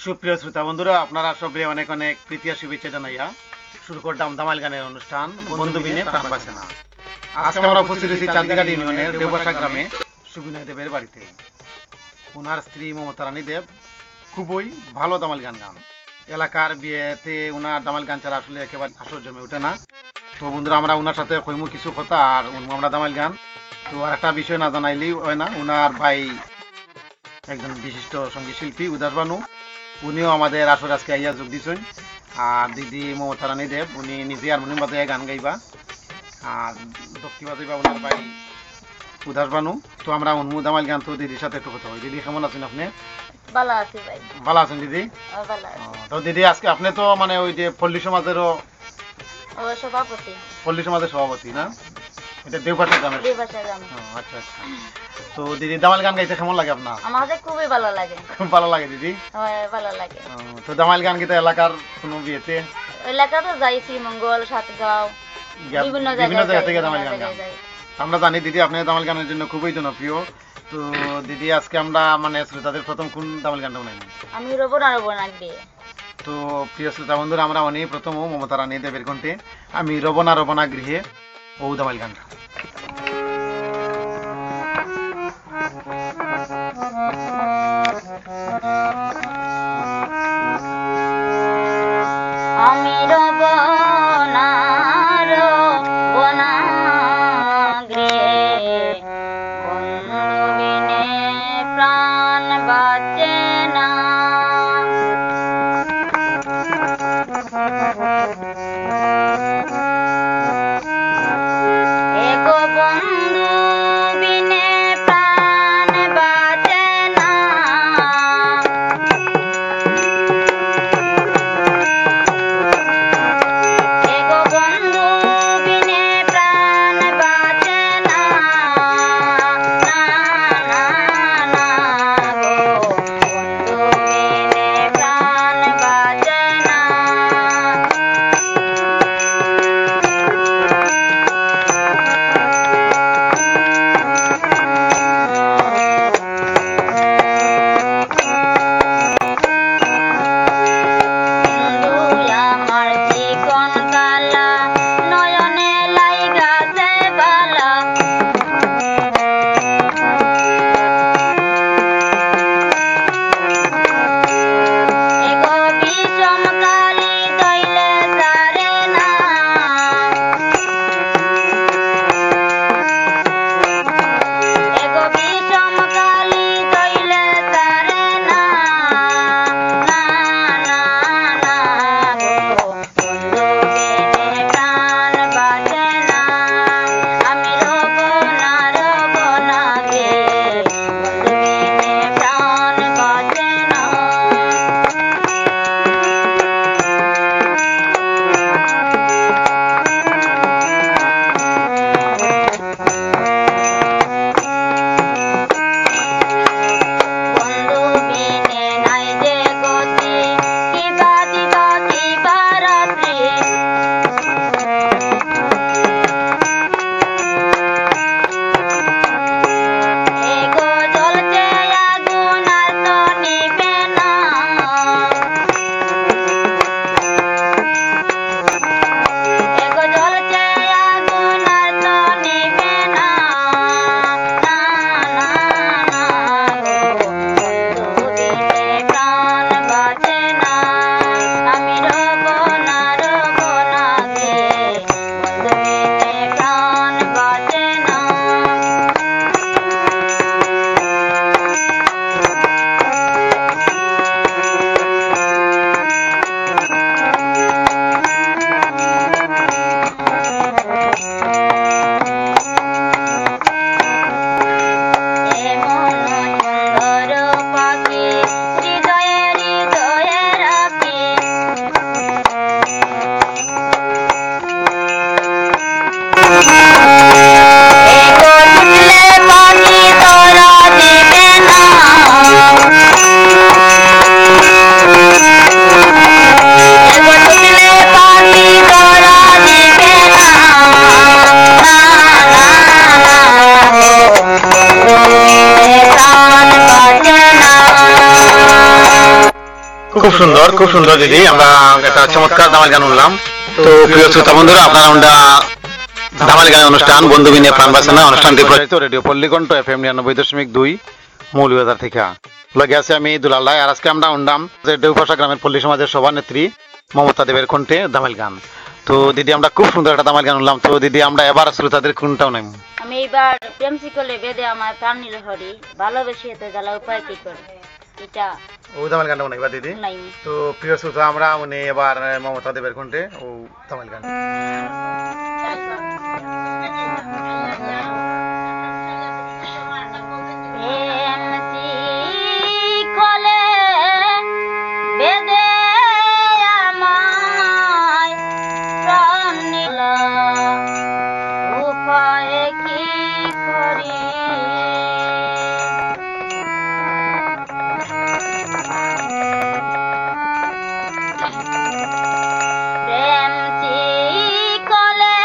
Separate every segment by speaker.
Speaker 1: সুপ্রিয় শ্রোতা বন্ধুরা, আপনারা সবাই অনেক অনেক প্রীতি আর শুভেচ্ছা জানাইয়া শুরু করলাম ধামাইল গানের অনুষ্ঠান বন্ধু বিনে প্রাণ বাঁচে না। আজকে আমরা উপস্থিত হয়েছি চাঁদিঘাট ইউনিয়নের দেববাসা গ্রামে সুবিনয় দেবের বাড়িতে। ওনার স্ত্রী মমতা রানী দেব খুবই ভালো ধামাইল গান গান। এলাকার বিয়েতে ওনার ধামাইল গান ছাড়া আসলে একেবারে আসর জমে ওঠে না। তো বন্ধুরা, আমরা ওনার সাথে কইমু কিছু কথা আর আমরা ধামাইল গান। তো আর একটা বিষয় না জানাইলেই হয় না, ওনার ভাই একজন বিশিষ্ট সঙ্গীত শিল্পী উদাস বানু, উনিও আমাদের আসর আজকে আইয়া যোগ দিচ্ছেন। আর দিদি মমতা রানী দেব উনি নিজে হারমোনিয়াম বাজাইয়া গান গাইবা আর দক্ষি বাজাইবা ওনার ভাই উদাস বানু। তো আমরা ধামাইল গান। তো দিদির সাথে একটু কথা হয়। দিদি কেমন আছেন আপনি?
Speaker 2: ভালো আছি ভাই।
Speaker 1: ভালো আছেন দিদি?
Speaker 2: ভালো আছি।
Speaker 1: তো দিদি আজকে আপনি তো মানে ওই যে পল্লী সমাজেরও
Speaker 2: সভাপতি।
Speaker 1: পল্লী সমাজের সভাপতি না? এটা দেবভাষা গ্রামের।
Speaker 2: দেবভাষা গ্রামে।
Speaker 1: আচ্ছা আচ্ছা। তো দিদি ধামাইল গান গাইতে কেমন লাগে আপনার?
Speaker 2: আমাদের খুবই ভালো লাগে।
Speaker 1: খুব ভালো লাগে দিদি?
Speaker 2: হ্যাঁ, ভালো লাগে।
Speaker 1: তো ধামাইল গান গীতা এলাকার কোনো বিয়েতে
Speaker 2: এলাকাতে যাইছি, মঙ্গল, সাতগাঁও, বিভিন্ন জায়গা
Speaker 1: থেকে ধামাইল গান গান। আমরা জানি দিদি আপনি ধামাইল গানের জন্য খুবই জনপ্রিয়। তো দিদি আজকে আমরা মানে শ্রোতাদের প্রথম কোন ধামাইল গানটা বানাইনি?
Speaker 2: আমি রবনা রবনা দিয়ে।
Speaker 1: তো প্রিয় শ্রোতা বন্ধুরা, আমরা অনেক প্রথম মমতা রানী দেবের কণ্ঠে আমি রবনা রবনা গৃহে ও ধামাইল গানটা।
Speaker 2: আমি রবনা রবনা গৃহে, বন্ধু বিনে প্রাণ বাঁচে না। এক বন্ধু
Speaker 1: খুব সুন্দর দিদি, আমরা একটা চমৎকার দামাল গান শুনলাম। তো প্রিয় শ্রোতা বন্ধুরা, আপনারা আমরা দামাল গানের অনুষ্ঠান বন্ধু বিনে প্রাণ বাঁচানো অনুষ্ঠানটি প্রচারিত রেডিও পল্লীকণ্ঠ FM 99.2 মৌলভীবাজার থেকে। লগে আছে আমি দুলাল রায়। আর আজকে আমরা শুনলাম যে দেউপাশা গ্রামের পল্লী সমাজের সভানেত্রী মমতা দেবের কণ্ঠে দামাল গান। তো দিদি আমরা খুব সুন্দর একটা দামাল গান শুনলাম। তো দিদি আমরা এবার শ্রোতাদের কোনটাও নেই।
Speaker 2: আমি এইবার প্রেম শিকলে বেঁধে আমার প্রাণ নিল হরি, ভালোবেসে এতে জ্বালা উপায় কি করে, এটা
Speaker 1: ও দামাল গানটা নেই দিদি।
Speaker 2: নাই।
Speaker 1: তো প্রিয় শ্রোতা, আমরা উনি এবার মমতা দেবের কণ্ঠে ও দামাল গান।
Speaker 2: প্রেম শিকলে বেঁধে আমায় প্রাণ নিল, উপায় কি করি, প্রেম শিকলে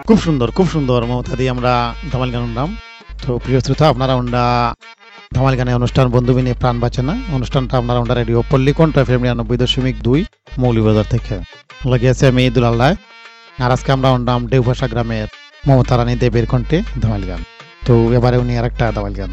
Speaker 1: খুব সুন্দর মমতা দিয়ে আমরা ধামাইল গান শুনলাম। তো প্রিয় শ্রোতা, আপনারা উন্ডা ধামাইল গানে অনুষ্ঠান বন্ধু বিনে প্রাণ বাঁচে না অনুষ্ঠানটা আপনারা উন্ডা রেডিও পল্লী কণ্ঠ FM 99.2 মৌলভীবাজার থেকে লাগিয়েছে আমি ঈদুল আল্লাহ। আর আজকে আমরা উন্ডাম দেবভাষা গ্রামের মমতা রানী দেবের কণ্ঠে ধামাইল গান। তো এবারে উনি আর একটা ধামাইল গান।